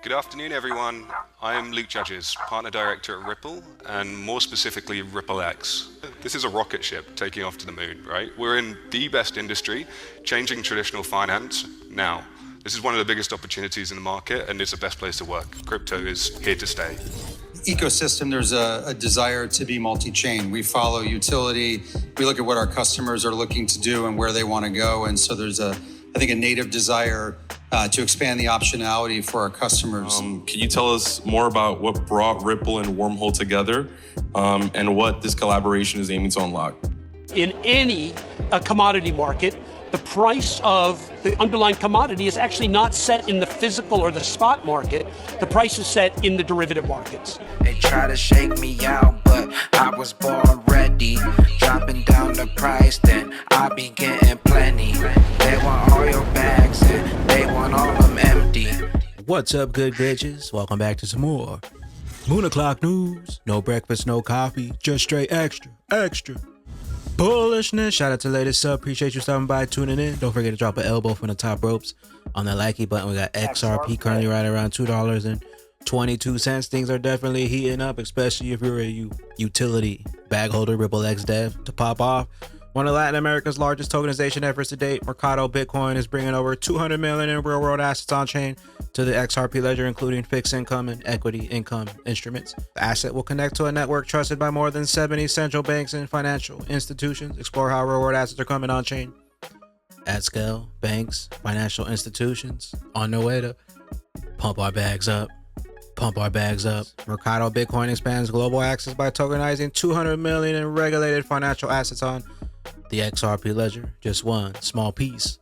Good afternoon, everyone. I'm Luke Judges, Partner Director at Ripple, and more specifically, RippleX. This is a rocket ship taking off to the moon, right? We're in the best industry, changing traditional finance now. This is one of the biggest opportunities in the market, and it's the best place to work. Crypto is here to stay. Ecosystem, there's a desire to be multi-chain. We follow utility. We look at what our customers are looking to do and where they want to go. And so there's I think a native desire to expand the optionality for our customers. Can you tell us more about what brought Ripple and Wormhole together and what this collaboration is aiming to unlock? In any commodity market, the price of the underlying commodity is actually not set in the physical or the spot market. The price is set in the derivative markets. They try to shake me out, but I was born ready. Dropping down the price, then I be getting plenty. They want all your bags and they want all them empty. What's up, good bitches? Welcome back to some more Moon O'Clock News. No breakfast, no coffee, just straight extra bullishness. Shout out to the latest sub. Appreciate you stopping by, tuning in. Don't forget to drop an elbow from the top ropes on that likey button. We got XRP currently right around $2.22. Things are definitely heating up, especially if you're a utility bag holder. RippleX dev to pop off. One of Latin America's largest tokenization efforts to date, Mercado Bitcoin is bringing over 200 million in real-world assets on-chain to the XRP ledger, including fixed income and equity income instruments. The asset will connect to a network trusted by more than 70 central banks and financial institutions. Explore how real-world assets are coming on-chain at scale. Banks, financial institutions on their way to pump our bags up. Mercado Bitcoin expands global access by tokenizing 200 million in regulated financial assets on the XRP ledger. Just one small piece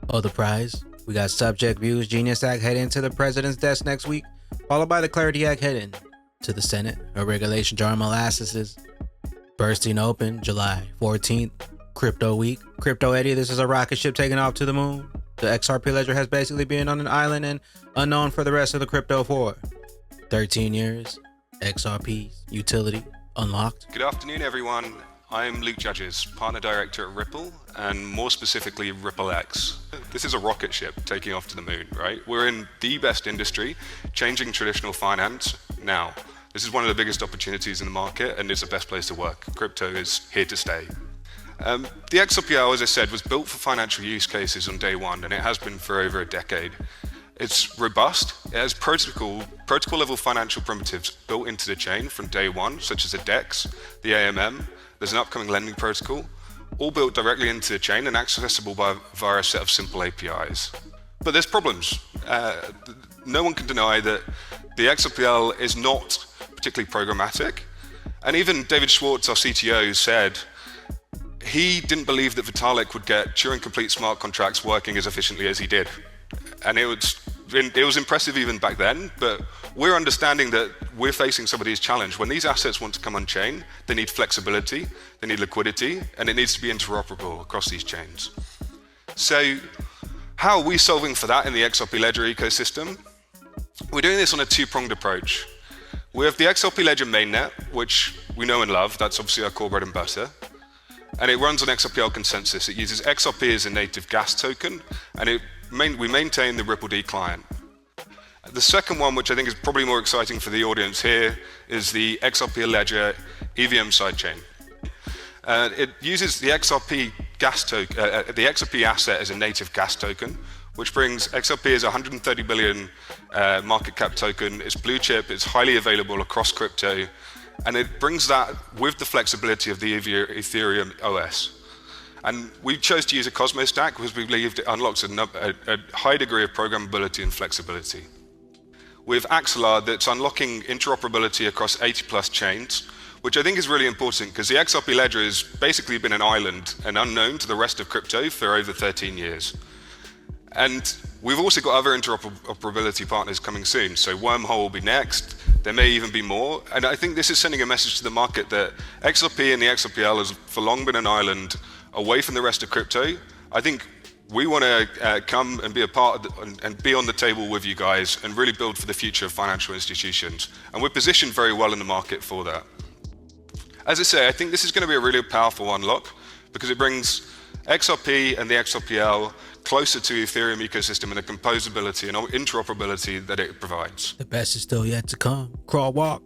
of the prize. We got Subject Views Genius Act heading to the president's desk next week, followed by the Clarity Act heading to the Senate. A regulation jar molasses is bursting open July 14th, Crypto Week. Crypto Eddie, this is a rocket ship taking off to the moon. The XRP ledger has basically been on an island and unknown for the rest of the crypto for 13 years. XRP utility unlocked. Good afternoon, everyone. I'm Luke Judges, Partner Director at Ripple, and more specifically, RippleX. This is a rocket ship taking off to the moon, right? We're in the best industry, changing traditional finance now. This is one of the biggest opportunities in the market, and it's the best place to work. Crypto is here to stay. The XRPL, as I said, was built for financial use cases on day one, and it has been for over a decade. It's robust. It has protocol-level financial primitives built into the chain from day one, such as the DEX, the AMM. There's an upcoming lending protocol, all built directly into the chain and accessible via a set of simple APIs. But there's problems. No one can deny that the XRPL is not particularly programmatic. And even David Schwartz, our CTO, said he didn't believe that Vitalik would get Turing-complete smart contracts working as efficiently as he did. And it was impressive even back then, but we're understanding that we're facing some of these challenges. When these assets want to come on chain, they need flexibility, they need liquidity, and it needs to be interoperable across these chains. So how are we solving for that in the XRP Ledger ecosystem? We're doing this on a two-pronged approach. We have the XRP Ledger mainnet, which we know and love. That's obviously our core bread and butter. And it runs on XRPL consensus. It uses XRP as a native gas token, and we maintain the RippleD client. The second one, which I think is probably more exciting for the audience here, is the XRP Ledger EVM sidechain. It uses the XRP gas token, the XRP asset as a native gas token, which brings XRP as a 130 billion market cap token. It's blue chip, it's highly available across crypto, and it brings that with the flexibility of the Ethereum OS. And we chose to use a Cosmos stack because we believed it unlocks a high degree of programmability and flexibility. With Axelar, that's unlocking interoperability across 80 plus chains, which I think is really important because the XRP Ledger has basically been an island and unknown to the rest of crypto for over 13 years. And we've also got other interoperability partners coming soon. So Wormhole will be next. There may even be more. And I think this is sending a message to the market that XRP and the XRPL has for long been an island away from the rest of crypto. I think we want to come and be a part of and be on the table with you guys and really build for the future of financial institutions. And we're positioned very well in the market for that. As I say, I think this is going to be a really powerful unlock because it brings XRP and the XRPL closer to the Ethereum ecosystem and the composability and interoperability that it provides. The best is still yet to come. Crawl, walk,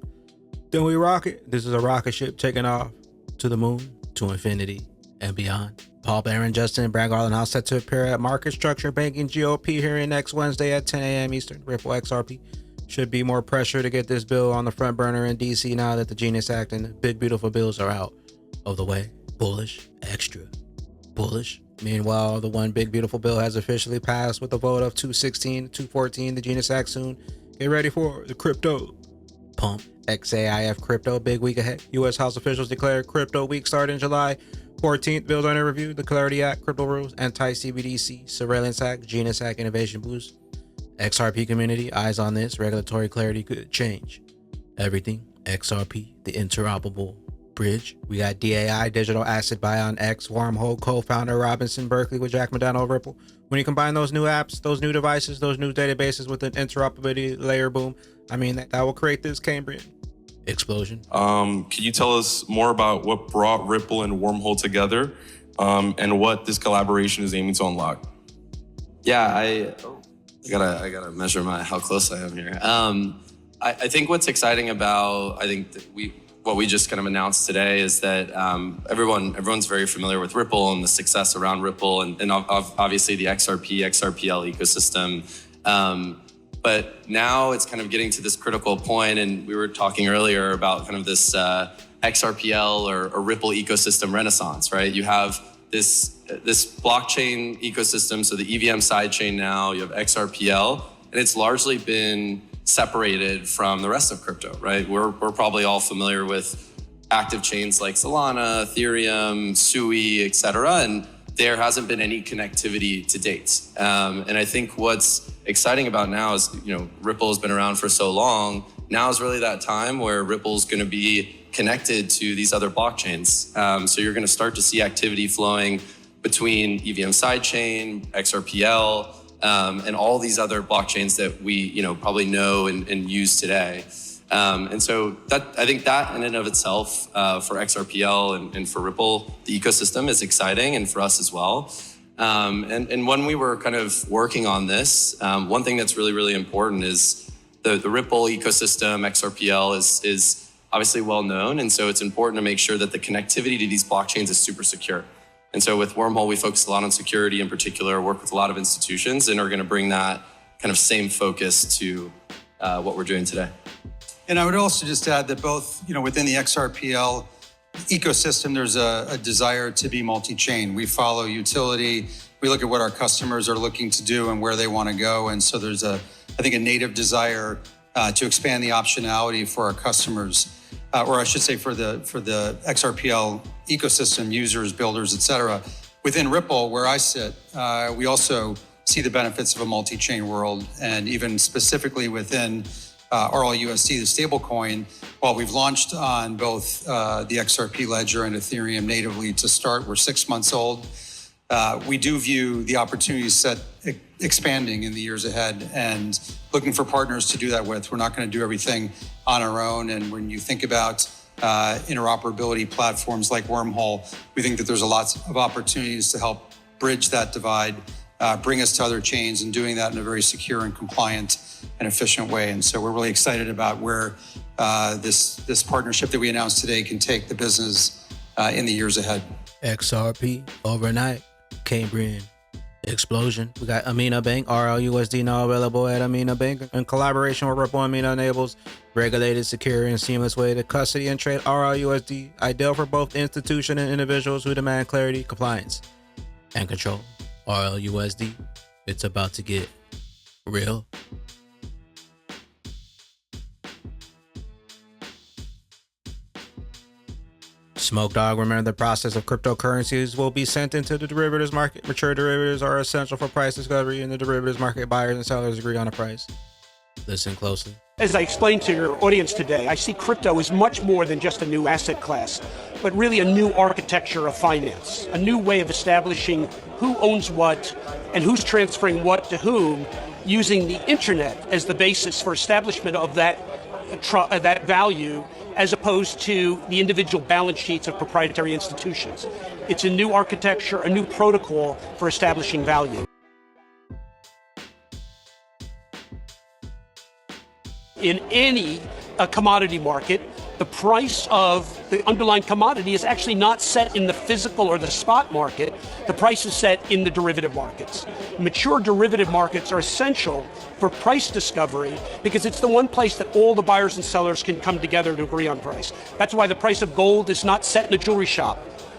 then we rock it. This is a rocket ship taking off to the moon, to infinity and beyond. Paul Barron, Justin, and Brad Garland House set to appear at Market Structure Banking GOP hearing next Wednesday at 10 a.m. Eastern. Ripple XRP. Should be more pressure to get this bill on the front burner in DC now that the Genius Act and the big beautiful bills are out of the way. Bullish, extra bullish. Meanwhile, the one big beautiful bill has officially passed with a vote of 216 to 214. The Genius Act soon. Get ready for the crypto pump. XAIF crypto, big week ahead. U.S. House officials declared crypto week starting July 14th. Bills under review. The Clarity Act, crypto rules, anti-CBDC, Surveillance Act, Genius Act, innovation boost. XRP community, eyes on this. Regulatory clarity could change everything. XRP, the interoperable bridge. We got DAI, digital asset buy on X, Wormhole co-founder Robinson Berkeley with Jack McDonough of Ripple. When you combine those new apps, those new devices, those new databases with an interoperability layer, boom, I mean, that will create this Cambrian explosion. Can you tell us more about what brought Ripple and Wormhole together, and what this collaboration is aiming to unlock? Yeah, I gotta measure how close I am here. I think what's exciting about what we just kind of announced today is that everyone's very familiar with Ripple and the success around Ripple and obviously the XRPL ecosystem. But now it's kind of getting to this critical point, and we were talking earlier about kind of this XRPL or Ripple ecosystem renaissance, right? You have this blockchain ecosystem, so the EVM sidechain now, you have XRPL, and it's largely been separated from the rest of crypto, right? We're probably all familiar with active chains like Solana, Ethereum, Sui, et cetera, and there hasn't been any connectivity to date. And I think what's exciting about now is, Ripple has been around for so long. Now is really that time where Ripple's going to be connected to these other blockchains. So you're going to start to see activity flowing between EVM sidechain, XRPL, and all these other blockchains that we, probably know and use today. And so I think that in and of itself, for XRPL and for Ripple, the ecosystem is exciting, and for us as well. And when we were kind of working on this, one thing that's really, really important is the Ripple ecosystem, XRPL is obviously well known. And so it's important to make sure that the connectivity to these blockchains is super secure. And so with Wormhole, we focus a lot on security in particular, work with a lot of institutions, and are going to bring that kind of same focus to what we're doing today. And I would also just add that both, within the XRPL ecosystem, there's a desire to be multi-chain. We follow utility. We look at what our customers are looking to do and where they want to go. And so there's I think a native desire to expand the optionality for our customers, or I should say for the XRPL ecosystem users, builders, et cetera. Within Ripple, where I sit, we also see the benefits of a multi-chain world, and even specifically within RLUSD, the stablecoin, while we've launched on both the XRP ledger and Ethereum natively to start, we're 6 months old. We do view the opportunity set expanding in the years ahead and looking for partners to do that with. We're not going to do everything on our own. And when you think about interoperability platforms like Wormhole, we think that there's a lot of opportunities to help bridge that divide, bring us to other chains, and doing that in a very secure and compliant and efficient way. And so we're really excited about where this partnership that we announced today can take the business in the years ahead. XRP overnight, Cambrian explosion. We got Amina Bank, RLUSD now available at Amina Bank. In collaboration with Ripple, Amina enables regulated, secure, and seamless way to custody and trade RLUSD, ideal for both institutions and individuals who demand clarity, compliance, and control. RLUSD, it's about to get real. Smoke Dog, remember the process of cryptocurrencies will be sent into the derivatives market. Mature derivatives are essential for price discovery. In the derivatives market, buyers and sellers agree on a price. Listen closely. As I explained to your audience today, I see crypto as much more than just a new asset class, but really a new architecture of finance, a new way of establishing who owns what and who's transferring what to whom, using the internet as the basis for establishment of that value, as opposed to the individual balance sheets of proprietary institutions. It's a new architecture, a new protocol for establishing value. In any commodity market, the price of the underlying commodity is actually not set in the physical or the spot market. The price is set in the derivative markets. Mature derivative markets are essential for price discovery because it's the one place that all the buyers and sellers can come together to agree on price. That's why the price of gold is not set in a jewelry shop.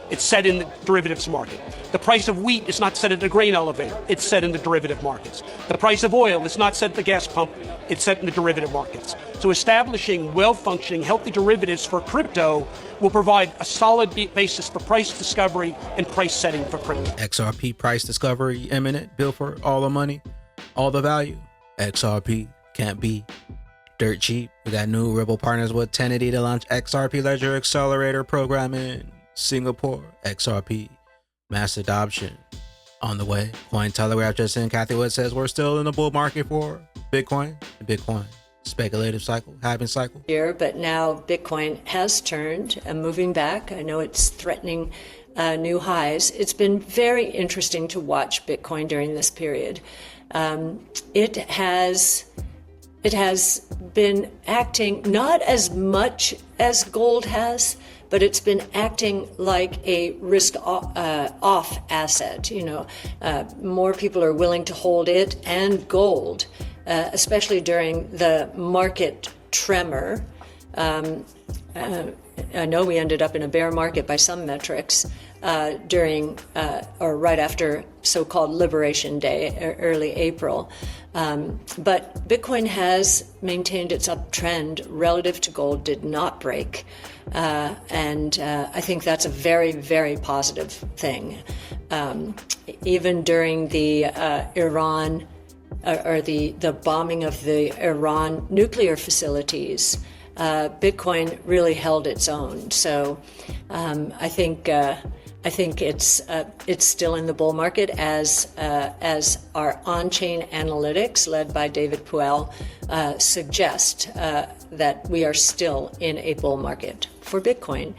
It's set in the derivatives market. The price of wheat is not set at a grain elevator. It's set in the derivative markets. The price of oil is not set at the gas pump. It's set in the derivative markets. So establishing well-functioning, healthy derivatives for crypto will provide a solid basis for price discovery and price setting for crypto. XRP price discovery imminent. Built for all the money, all the value. XRP can't be dirt cheap. We got new Ripple partners with Tenity to launch XRP Ledger Accelerator program in Singapore. XRP mass adoption on the way. Cointelegraph just in. Kathy Wood says we're still in the bull market for Bitcoin. Bitcoin speculative cycle, halving cycle. Here, but now Bitcoin has turned and moving back. I know it's threatening new highs. It's been very interesting to watch Bitcoin during this period. It has been acting not as much as gold has, but it's been acting like a risk-off asset. You know, more people are willing to hold it and gold, especially during the market tremor. I know we ended up in a bear market by some metrics during or right after so-called Liberation Day, early April. But Bitcoin has maintained its uptrend relative to gold, did not break. And I think that's a very, very positive thing. Even during the Iran or the bombing of the Iran nuclear facilities, Bitcoin really held its own. So I think it's still in the bull market as our on-chain analytics led by David Puel suggest that we are still in a bull market for Bitcoin.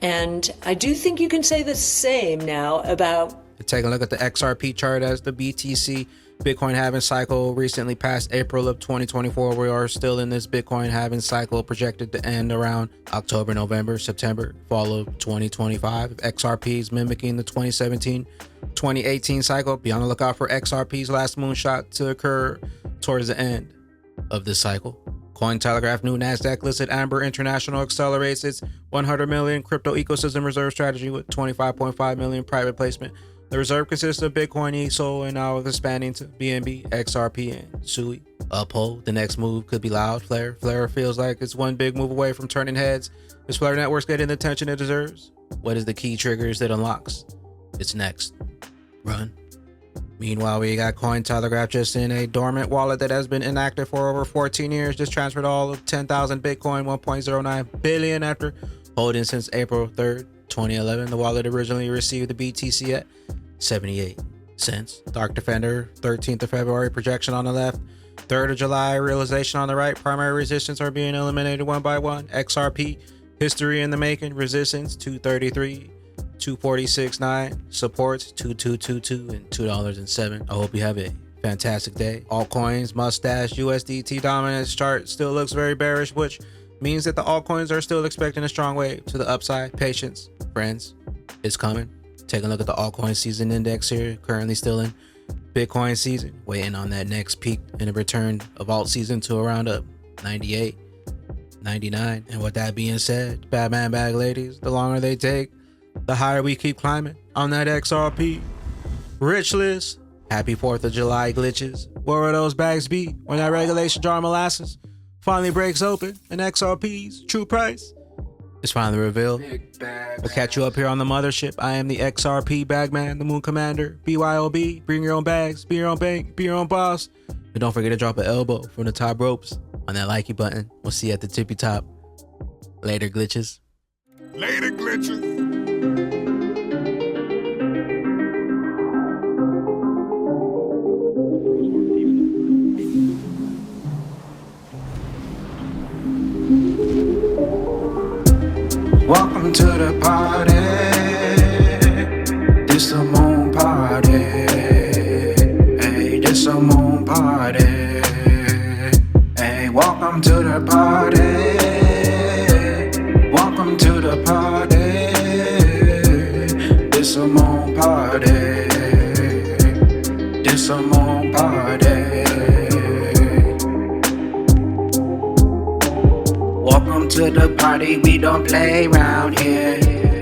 And I do think you can say the same now about... Take a look at the XRP chart as the BTC Bitcoin halving cycle recently passed April of 2024. We are still in this Bitcoin halving cycle projected to end around October, November, September, fall of 2025. XRP is mimicking the 2017-2018 cycle. Be on the lookout for XRP's last moonshot to occur towards the end of this cycle. Cointelegraph, new NASDAQ listed Amber International accelerates its 100 million crypto ecosystem reserve strategy with 25.5 million private placement. The reserve consists of Bitcoin, ESO, and now expanding to BNB, XRP, and SUI. Uphold, the next move could be loud. Flare feels like it's one big move away from turning heads. Is Flare Networks getting the attention it deserves? What is the key triggers that unlocks its next run? Meanwhile, we got Cointelegraph just in a dormant wallet that has been inactive for over 14 years. Just transferred all of 10,000 Bitcoin, 1.09 billion after holding since April 3rd, 2011. The wallet originally received the BTC at 78 cents. Dark Defender, 13th of February, projection on the left. 3rd of July, realization on the right. Primary resistance are being eliminated one by one. XRP, history in the making. Resistance, 233. 246.9, supports 2222 and $2.07. I hope you have a fantastic day. Altcoins, mustache, USDT dominance chart still looks very bearish, which means that the altcoins are still expecting a strong wave to the upside. Patience, friends, it's coming. Take a look at the altcoin season index here, currently still in Bitcoin season, waiting on that next peak and a return of alt season to around up 98, 99. And with that being said, bad man, bad ladies, the longer they take, the higher we keep climbing on that XRP rich list. Happy 4th of July glitches. Where will those bags be when that regulation jar molasses finally breaks open and XRP's true price is finally revealed? We'll catch you up here on the mothership. I am the XRP bagman, the Moon Commander, BYOB. Bring your own bags, be your own bank, be your own boss. And don't forget to drop an elbow from the top ropes on that likey button. We'll see you at the tippy top. Later, glitches. Later, glitches. Welcome to the party. This a moon party. Hey, this a moon party. Hey, welcome Welcome to the party. Welcome to the party. This a moon party. This a moon party. Welcome to the party. We don't play around here.